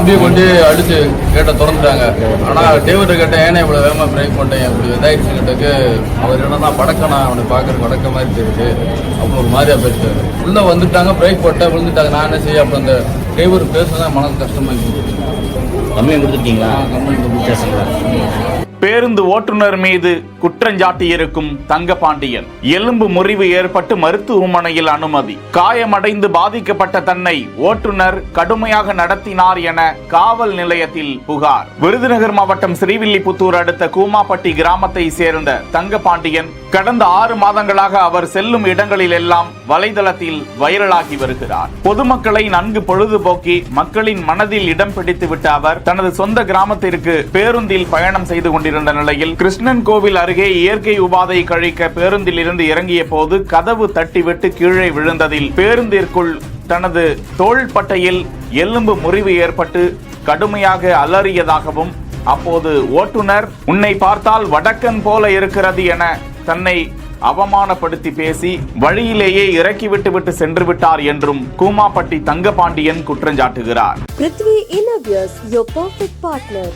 தம்பியை கொண்டு அடிச்சு கேட்டை திறந்துட்டாங்க. ஆனால் டிரைவர்கிட்ட கேட்டேன், ஏன்னா இவ்வளோ வேகமாக பிரேக் பண்ணிட்டேன், இப்படி இதாயிடுச்சு கேட்டக்கு அவர் என்னன்னா படக்கணா அவனை பார்க்குறக்கு வடக்க மாதிரி தெரியுது அப்புறம் ஒரு மாதிரியா பேசிட்டாரு. உள்ளே வந்துட்டாங்க, பிரேக் போட்ட விழுந்துட்டாங்க. நான் என்ன செய்ய, அப்புறம் அந்த டிரைவர் பேசுறதான் மனசு கஷ்டமாக கம்ப்ளைண்ட் கொடுத்துருக்கீங்களா? பேருந்து ஓட்டுநர் மீது குற்றஞ்சாட்டியிருக்கும் தங்கபாண்டியன் எலும்பு முறிவு ஏற்பட்டு மருத்துவமனையில் அனுமதி. காயமடைந்து பாதிக்கப்பட்ட தன்னை ஓட்டுநர் கடுமையாக நடத்தினார் என காவல் நிலையத்தில் புகார். விருதுநகர் மாவட்டம் ஸ்ரீவில்லிபுத்தூர் அடுத்த கூமாப்பட்டி கிராமத்தை சேர்ந்த தங்கபாண்டியன் கடந்த 6 மாதங்களாக அவர் செல்லும் இடங்களில் எல்லாம் வலைதளத்தில் வைரலாகி வருகிறார். பொதுமக்களை நன்கு பொழுதுபோக்கி மக்களின் மனதில் இடம் பிடித்துவிட்ட அவர் தனது சொந்த கிராமத்திற்கு பேருந்தில் பயணம் செய்து கொண்டிருந்த நிலையில் கிருஷ்ணன் கோவில் அருகே இயற்கை உபாதை கழிக்க பேருந்தில் இருந்து இறங்கிய போது கதவு தட்டிவிட்டு கீழே விழுந்ததில் பேருந்திற்குள் தனது தோள்பட்டையில் எலும்பு முறிவு ஏற்பட்டு கடுமையாக அலறியதாகவும், அப்போது ஓட்டுநர் உன்னை பார்த்தால் வடக்கன் போல இருக்கிறது என தன்னை அவமானப்படுத்தி பேசி வழியிலேயே இறக்கிவிட்டு சென்று விட்டார் என்றும் Koomapatti Thangapandian குற்றஞ்சாட்டுகிறார். Prithvi Innovias, your perfect partner.